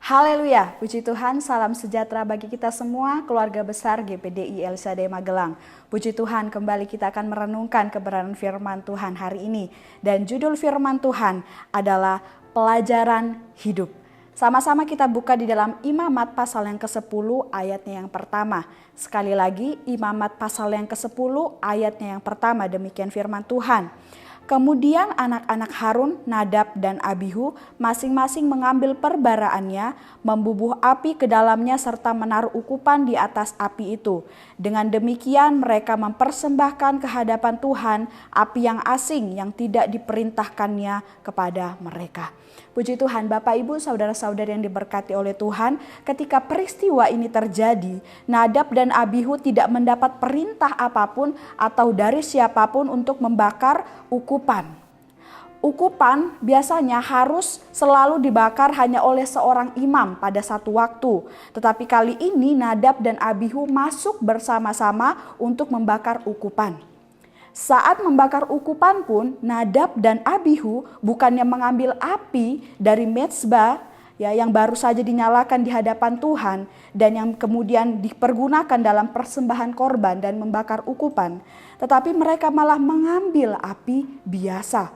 Haleluya, puji Tuhan, salam sejahtera bagi kita semua, keluarga besar GPDI El Shaddai Magelang. Puji Tuhan, kembali kita akan merenungkan kebenaran firman Tuhan hari ini. Dan judul firman Tuhan adalah pelajaran hidup. Sama-sama kita buka di dalam Imamat pasal yang ke-10 ayatnya yang pertama. Sekali lagi, Imamat pasal yang ke-10 ayatnya yang pertama, demikian firman Tuhan. Kemudian anak-anak Harun, Nadab dan Abihu masing-masing mengambil perbaraannya, membubuh api ke dalamnya serta menaruh ukupan di atas api itu. Dengan demikian mereka mempersembahkan ke hadapan Tuhan api yang asing yang tidak diperintahkannya kepada mereka. Puji Tuhan, Bapak Ibu, saudara-saudari yang diberkati oleh Tuhan, ketika peristiwa ini terjadi, Nadab dan Abihu tidak mendapat perintah apapun atau dari siapapun untuk membakar ukupan. Ukupan biasanya harus selalu dibakar hanya oleh seorang imam pada satu waktu. Tetapi kali ini Nadab dan Abihu masuk bersama-sama untuk membakar ukupan. Saat membakar ukupan pun, Nadab dan Abihu bukannya mengambil api dari mezbah yang baru saja dinyalakan di hadapan Tuhan dan yang kemudian dipergunakan dalam persembahan korban dan membakar ukupan, tetapi mereka malah mengambil api biasa.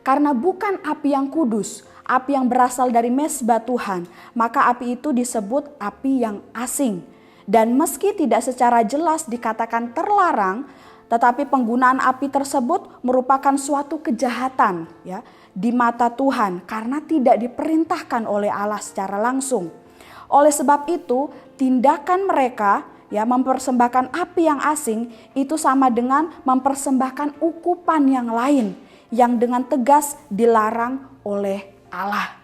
Karena bukan api yang kudus, api yang berasal dari mezbah Tuhan, maka api itu disebut api yang asing. Dan meski tidak secara jelas dikatakan terlarang, tetapi penggunaan api tersebut merupakan suatu kejahatan di mata Tuhan karena tidak diperintahkan oleh Allah secara langsung. Oleh sebab itu, tindakan mereka mempersembahkan api yang asing itu sama dengan mempersembahkan ukupan yang lain yang dengan tegas dilarang oleh Allah.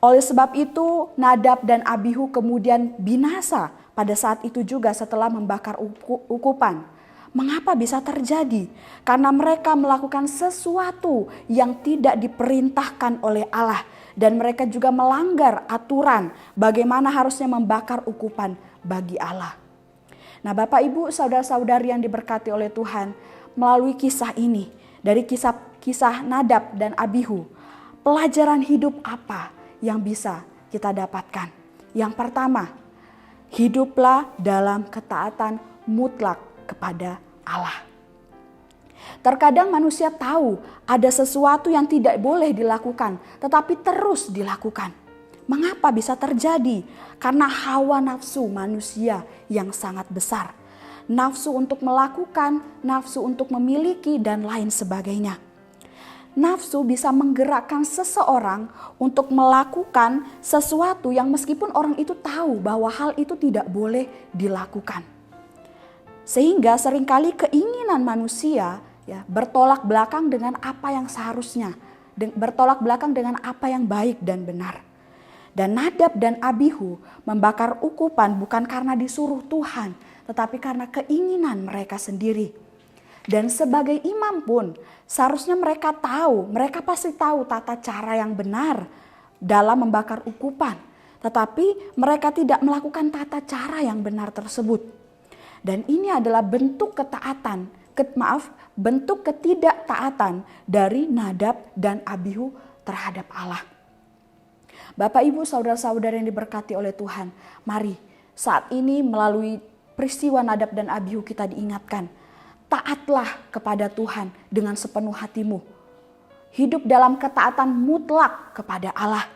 Oleh sebab itu, Nadab dan Abihu kemudian binasa pada saat itu juga setelah membakar ukupan. Mengapa bisa terjadi? Karena mereka melakukan sesuatu yang tidak diperintahkan oleh Allah. Dan mereka juga melanggar aturan bagaimana harusnya membakar ukupan bagi Allah. Nah, Bapak Ibu, saudara-saudari yang diberkati oleh Tuhan, melalui kisah ini, dari kisah Nadab dan Abihu, pelajaran hidup apa yang bisa kita dapatkan? Yang pertama, hiduplah dalam ketaatan mutlak kepada Allah. Terkadang manusia tahu ada sesuatu yang tidak boleh dilakukan, tetapi terus dilakukan. Mengapa bisa terjadi? Karena hawa nafsu manusia yang sangat besar. Nafsu untuk melakukan, nafsu untuk memiliki, dan lain sebagainya. Nafsu bisa menggerakkan seseorang untuk melakukan sesuatu yang meskipun orang itu tahu bahwa hal itu tidak boleh dilakukan. Sehingga seringkali keinginan manusia bertolak belakang dengan apa yang seharusnya, bertolak belakang dengan apa yang baik dan benar. Dan Nadab dan Abihu membakar ukupan bukan karena disuruh Tuhan, tetapi karena keinginan mereka sendiri. Dan sebagai imam pun seharusnya mereka pasti tahu tata cara yang benar dalam membakar ukupan. Tetapi mereka tidak melakukan tata cara yang benar tersebut. Dan ini adalah bentuk bentuk ketidaktaatan dari Nadab dan Abihu terhadap Allah. Bapak, Ibu, saudara-saudara yang diberkati oleh Tuhan, mari saat ini melalui peristiwa Nadab dan Abihu kita diingatkan, taatlah kepada Tuhan dengan sepenuh hatimu. Hidup dalam ketaatan mutlak kepada Allah.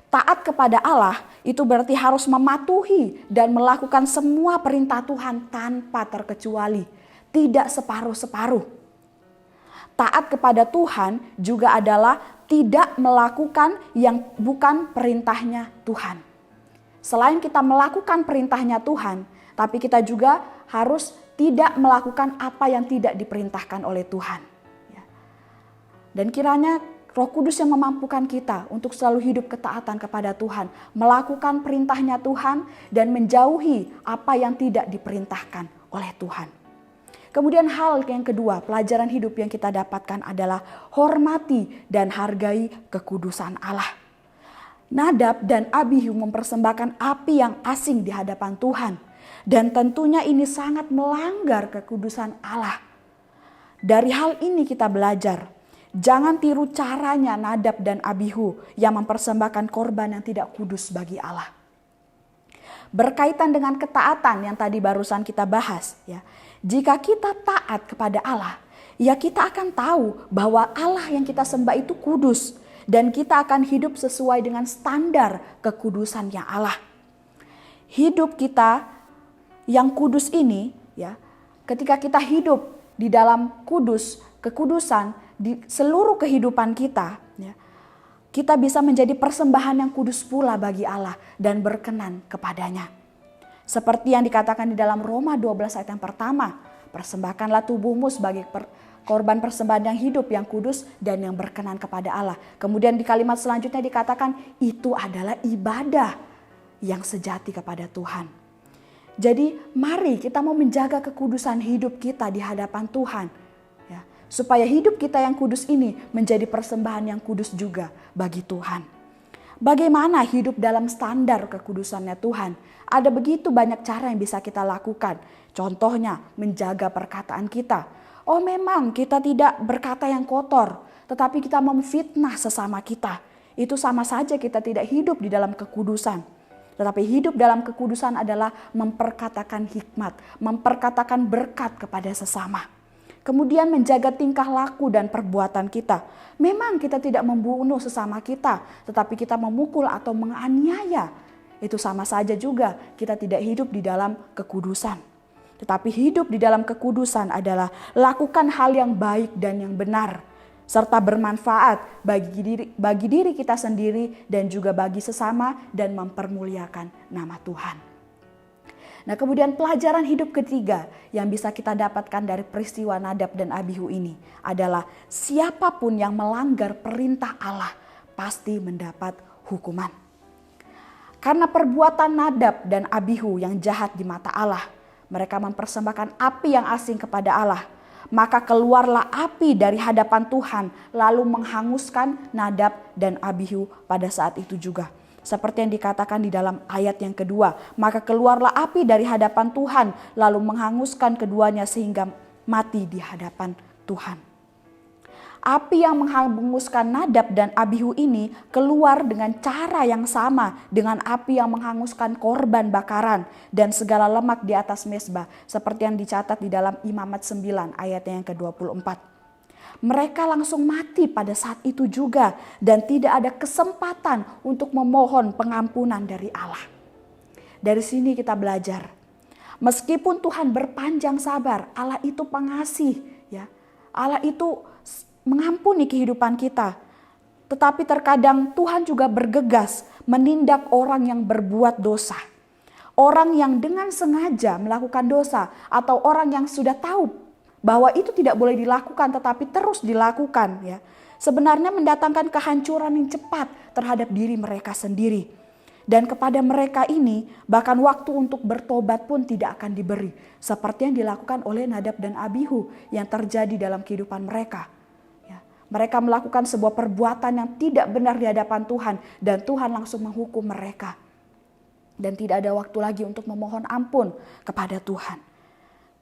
Taat kepada Allah itu berarti harus mematuhi dan melakukan semua perintah Tuhan tanpa terkecuali, tidak separuh-separuh. Taat kepada Tuhan juga adalah tidak melakukan yang bukan perintahnya Tuhan. Selain kita melakukan perintahnya Tuhan, tapi kita juga harus tidak melakukan apa yang tidak diperintahkan oleh Tuhan. Dan kiranya Roh Kudus yang memampukan kita untuk selalu hidup ketaatan kepada Tuhan, melakukan perintahnya Tuhan dan menjauhi apa yang tidak diperintahkan oleh Tuhan. Kemudian hal yang kedua, pelajaran hidup yang kita dapatkan adalah hormati dan hargai kekudusan Allah. Nadab dan Abihu mempersembahkan api yang asing di hadapan Tuhan. Dan tentunya ini sangat melanggar kekudusan Allah. Dari hal ini kita belajar. Jangan tiru caranya Nadab dan Abihu yang mempersembahkan korban yang tidak kudus bagi Allah. Berkaitan dengan ketaatan yang tadi barusan kita bahas, ya. Jika kita taat kepada Allah, ya kita akan tahu bahwa Allah yang kita sembah itu kudus dan kita akan hidup sesuai dengan standar kekudusannya Allah. Hidup kita yang kudus ini, ya, ketika kita hidup di dalam kekudusan di seluruh kehidupan kita, ya, kita bisa menjadi persembahan yang kudus pula bagi Allah dan berkenan kepadanya. Seperti yang dikatakan di dalam Roma 12 ayat yang pertama, persembahkanlah tubuhmu sebagai korban persembahan yang hidup, yang kudus dan yang berkenan kepada Allah. Kemudian di kalimat selanjutnya dikatakan itu adalah ibadah yang sejati kepada Tuhan. Jadi mari kita mau menjaga kekudusan hidup kita di hadapan Tuhan. Supaya hidup kita yang kudus ini menjadi persembahan yang kudus juga bagi Tuhan. Bagaimana hidup dalam standar kekudusannya Tuhan? Ada begitu banyak cara yang bisa kita lakukan. Contohnya menjaga perkataan kita. Oh memang kita tidak berkata yang kotor, tetapi kita memfitnah sesama kita. Itu sama saja kita tidak hidup di dalam kekudusan. Tetapi hidup dalam kekudusan adalah memperkatakan hikmat, memperkatakan berkat kepada sesama. Kemudian menjaga tingkah laku dan perbuatan kita. Memang kita tidak membunuh sesama kita, tetapi kita memukul atau menganiaya. Itu sama saja juga kita tidak hidup di dalam kekudusan. Tetapi hidup di dalam kekudusan adalah lakukan hal yang baik dan yang benar, serta bermanfaat bagi diri kita sendiri dan juga bagi sesama dan mempermuliakan nama Tuhan. Nah, kemudian pelajaran hidup ketiga yang bisa kita dapatkan dari peristiwa Nadab dan Abihu ini adalah siapapun yang melanggar perintah Allah pasti mendapat hukuman. Karena perbuatan Nadab dan Abihu yang jahat di mata Allah, mereka mempersembahkan api yang asing kepada Allah. Maka keluarlah api dari hadapan Tuhan lalu menghanguskan Nadab dan Abihu pada saat itu juga. Seperti yang dikatakan di dalam ayat yang kedua, maka keluarlah api dari hadapan Tuhan lalu menghanguskan keduanya sehingga mati di hadapan Tuhan. Api yang menghanguskan Nadab dan Abihu ini keluar dengan cara yang sama dengan api yang menghanguskan korban bakaran dan segala lemak di atas mezbah, seperti yang dicatat di dalam Imamat 9 ayat yang ke-24. Mereka langsung mati pada saat itu juga dan tidak ada kesempatan untuk memohon pengampunan dari Allah. Dari sini kita belajar, meskipun Tuhan berpanjang sabar, Allah itu pengasih, ya. Allah itu mengampuni kehidupan kita. Tetapi terkadang Tuhan juga bergegas menindak orang yang berbuat dosa. Orang yang dengan sengaja melakukan dosa atau orang yang sudah tahu bahwa itu tidak boleh dilakukan tetapi terus dilakukan, ya. Sebenarnya mendatangkan kehancuran yang cepat terhadap diri mereka sendiri. Dan kepada mereka ini bahkan waktu untuk bertobat pun tidak akan diberi. Seperti yang dilakukan oleh Nadab dan Abihu yang terjadi dalam kehidupan mereka. Ya. Mereka melakukan sebuah perbuatan yang tidak benar di hadapan Tuhan dan Tuhan langsung menghukum mereka. Dan tidak ada waktu lagi untuk memohon ampun kepada Tuhan.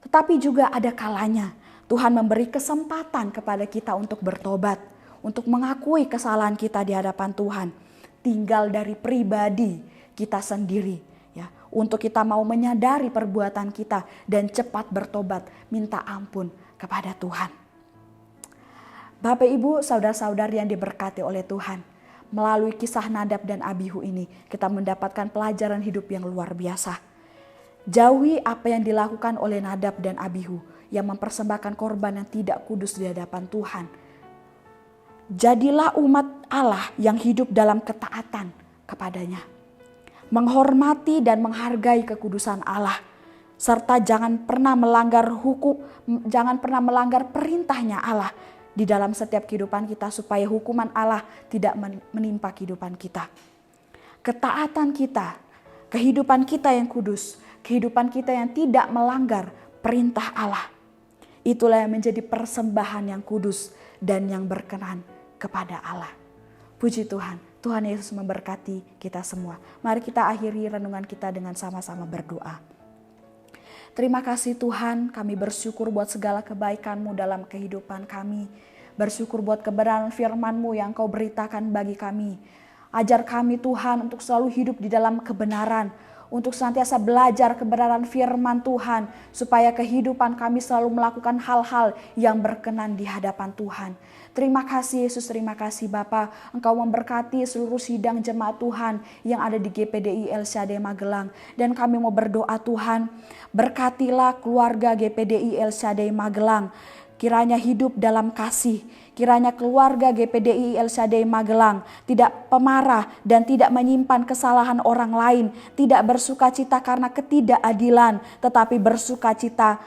Tetapi juga ada kalanya Tuhan memberi kesempatan kepada kita untuk bertobat, untuk mengakui kesalahan kita di hadapan Tuhan. Tinggal dari pribadi kita sendiri, ya, untuk kita mau menyadari perbuatan kita dan cepat bertobat, minta ampun kepada Tuhan. Bapak, Ibu, saudara-saudari yang diberkati oleh Tuhan, melalui kisah Nadab dan Abihu ini kita mendapatkan pelajaran hidup yang luar biasa. Jauhi apa yang dilakukan oleh Nadab dan Abihu yang mempersembahkan korban yang tidak kudus di hadapan Tuhan. Jadilah umat Allah yang hidup dalam ketaatan kepadanya. Menghormati dan menghargai kekudusan Allah. Serta jangan pernah melanggar hukum, jangan pernah melanggar perintahnya Allah di dalam setiap kehidupan kita supaya hukuman Allah tidak menimpa kehidupan kita. Ketaatan kita, kehidupan kita yang kudus, kehidupan kita yang tidak melanggar perintah Allah. Itulah yang menjadi persembahan yang kudus dan yang berkenan kepada Allah. Puji Tuhan, Tuhan Yesus memberkati kita semua. Mari kita akhiri renungan kita dengan sama-sama berdoa. Terima kasih Tuhan, kami bersyukur buat segala kebaikan-Mu dalam kehidupan kami. Bersyukur buat kebenaran firman-Mu yang Kau beritakan bagi kami. Ajar kami Tuhan untuk selalu hidup di dalam kebenaran, untuk senantiasa belajar kebenaran firman Tuhan, supaya kehidupan kami selalu melakukan hal-hal yang berkenan di hadapan Tuhan. Terima kasih Yesus, terima kasih Bapa. Engkau memberkati seluruh sidang jemaat Tuhan yang ada di GPDI El Shaddai Magelang. Dan kami mau berdoa Tuhan, berkatilah keluarga GPDI El Shaddai Magelang. Kiranya hidup dalam kasih, kiranya keluarga GPDI El Shaddai Magelang tidak pemarah dan tidak menyimpan kesalahan orang lain, tidak bersukacita karena ketidakadilan, tetapi bersukacita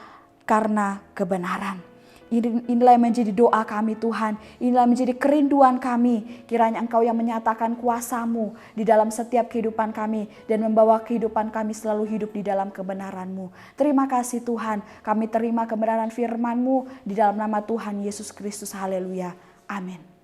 karena kebenaran. Inilah yang menjadi doa kami Tuhan, inilah yang menjadi kerinduan kami. Kiranya Engkau yang menyatakan kuasa-Mu di dalam setiap kehidupan kami dan membawa kehidupan kami selalu hidup di dalam kebenaran-Mu. Terima kasih Tuhan, kami terima kebenaran firman-Mu di dalam nama Tuhan Yesus Kristus. Haleluya. Amin.